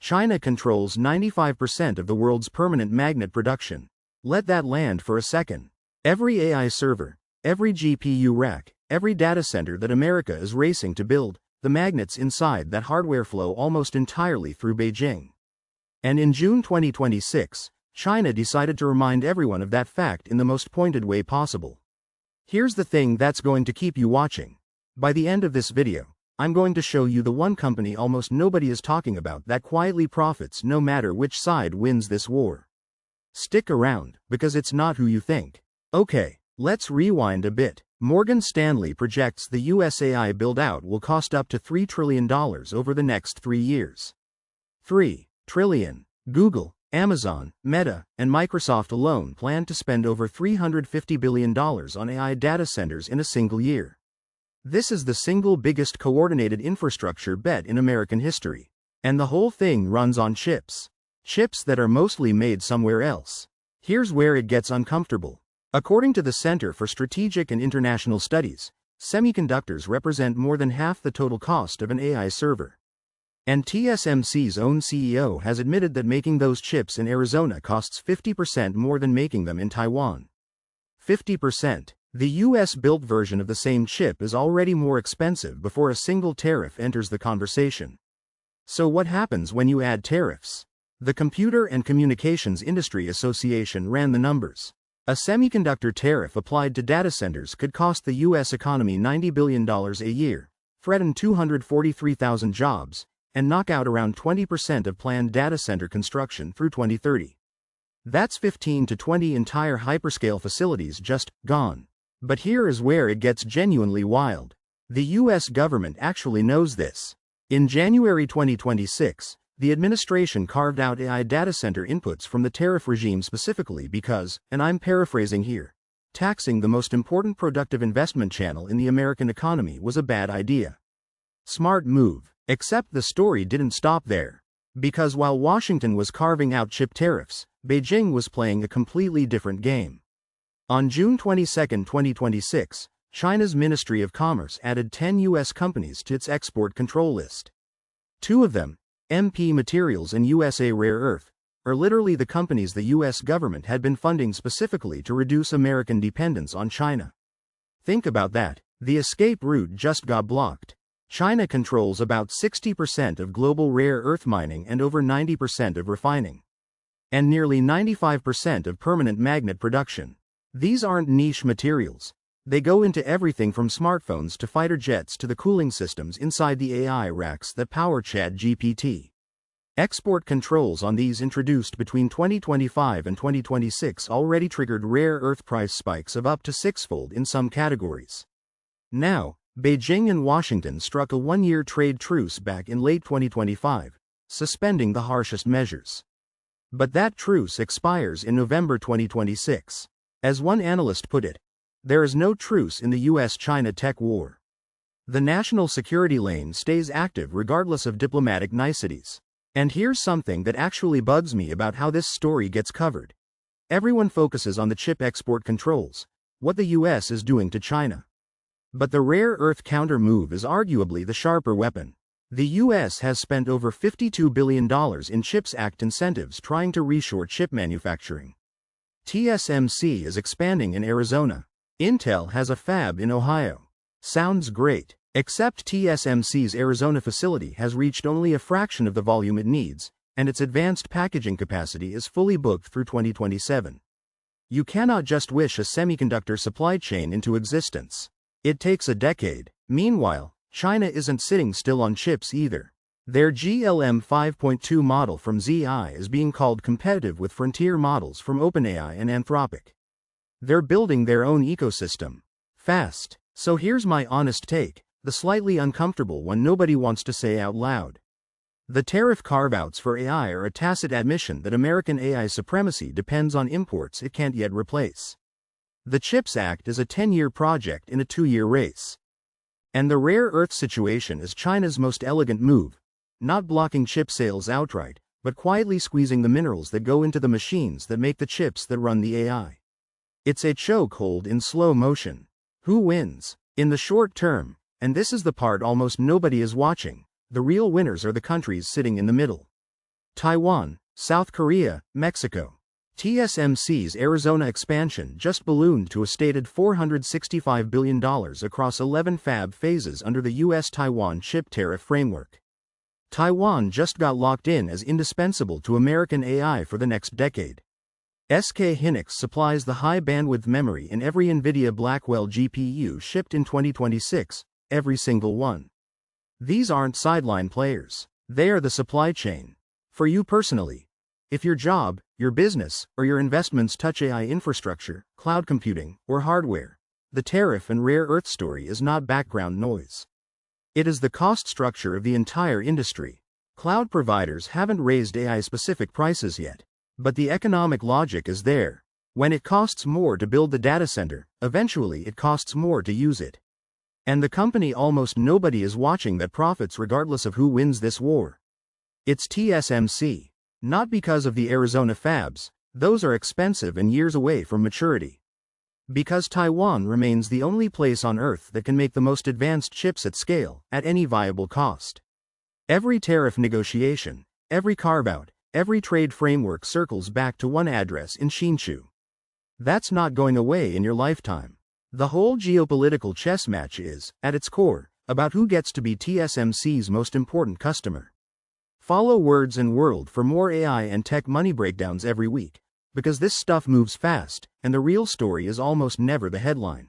China controls 95% of the world's permanent magnet production. Let that land for a second. Every AI server, every GPU rack, every data center that America is racing to build, the magnets inside that hardware flow almost entirely through Beijing. And in June 2026, China decided to remind everyone of that fact in the most pointed way possible. Here's the thing that's going to keep you watching. By the end of this video, I'm going to show you the one company almost nobody is talking about that quietly profits no matter which side wins this war. Stick around, because it's not who you think. Okay, let's rewind a bit. Morgan Stanley projects the US AI build-out will cost up to $3 trillion over the next 3 years. 3 trillion. Google, Amazon, Meta, and Microsoft alone plan to spend over $350 billion on AI data centers in a single year. This is the single biggest coordinated infrastructure bet in American history. And the whole thing runs on chips. Chips that are mostly made somewhere else. Here's where it gets uncomfortable. According to the Center for Strategic and International Studies, semiconductors represent more than half the total cost of an AI server. And TSMC's own CEO has admitted that making those chips in Arizona costs 50% more than making them in Taiwan. 50%. The US-built version of the same chip is already more expensive before a single tariff enters the conversation. So what happens when you add tariffs? The Computer and Communications Industry Association ran the numbers. A semiconductor tariff applied to data centers could cost the US economy $90 billion a year, threaten 243,000 jobs, and knock out around 20% of planned data center construction through 2030. That's 15 to 20 entire hyperscale facilities just gone. But here is where it gets genuinely wild. The US government actually knows this. In January 2026, the administration carved out AI data center inputs from the tariff regime specifically because, and I'm paraphrasing here, taxing the most important productive investment channel in the American economy was a bad idea. Smart move. Except the story didn't stop there. Because while Washington was carving out chip tariffs, Beijing was playing a completely different game. On June 22, 2026, China's Ministry of Commerce added 10 US companies to its export control list. 2 of them, MP Materials and USA Rare Earth, are literally the companies the US government had been funding specifically to reduce American dependence on China. Think about that, the escape route just got blocked. China controls about 60% of global rare earth mining and over 90% of refining. And nearly 95% of permanent magnet production. These aren't niche materials. They go into everything from smartphones to fighter jets to the cooling systems inside the AI racks that power ChatGPT. Export controls on these introduced between 2025 and 2026 already triggered rare earth price spikes of up to 6-fold in some categories. Now, Beijing and Washington struck a 1-year trade truce back in late 2025, suspending the harshest measures. But that truce expires in November 2026. As one analyst put it, there is no truce in the US-China tech war. The national security lane stays active regardless of diplomatic niceties. And here's something that actually bugs me about how this story gets covered. Everyone focuses on the chip export controls, what the US is doing to China. But the rare earth counter move is arguably the sharper weapon. The US has spent over $52 billion in CHIPS Act incentives trying to reshore chip manufacturing. TSMC is expanding in Arizona. Intel has a fab in Ohio. Sounds great. Except TSMC's Arizona facility has reached only a fraction of the volume it needs, and its advanced packaging capacity is fully booked through 2027. You cannot just wish a semiconductor supply chain into existence. It takes a decade. Meanwhile, China isn't sitting still on chips either. Their GLM 5.2 model from ZI is being called competitive with frontier models from OpenAI and Anthropic. They're building their own ecosystem. Fast. So here's my honest take, the slightly uncomfortable one nobody wants to say out loud. The tariff carve-outs for AI are a tacit admission that American AI supremacy depends on imports it can't yet replace. The CHIPS Act is a 10-year project in a 2-year race. And the rare earth situation is China's most elegant move, not blocking chip sales outright, but quietly squeezing the minerals that go into the machines that make the chips that run the AI. It's a chokehold in slow motion. Who wins? In the short term, and this is the part almost nobody is watching, the real winners are the countries sitting in the middle. Taiwan, South Korea, Mexico. TSMC's Arizona expansion just ballooned to a stated $465 billion across 11 fab phases under the U.S.-Taiwan chip tariff framework. Taiwan just got locked in as indispensable to American AI for the next decade. SK Hynix supplies the high-bandwidth memory in every Nvidia Blackwell GPU shipped in 2026, every single one. These aren't sideline players. They are the supply chain. For you personally, if your job, your business, or your investments touch AI infrastructure, cloud computing, or hardware, the tariff and rare earth story is not background noise. It is the cost structure of the entire industry. Cloud providers haven't raised AI-specific prices yet, but the economic logic is there. When it costs more to build the data center, eventually it costs more to use it. And the company almost nobody is watching that profits regardless of who wins this war. It's TSMC. Not because of the Arizona fabs, those are expensive and years away from maturity. Because Taiwan remains the only place on Earth that can make the most advanced chips at scale, at any viable cost. Every tariff negotiation, every carve-out, every trade framework circles back to one address in Hsinchu. That's not going away in your lifetime. The whole geopolitical chess match is, at its core, about who gets to be TSMC's most important customer. Follow Words and World for more AI and tech money breakdowns every week, because this stuff moves fast, and the real story is almost never the headline.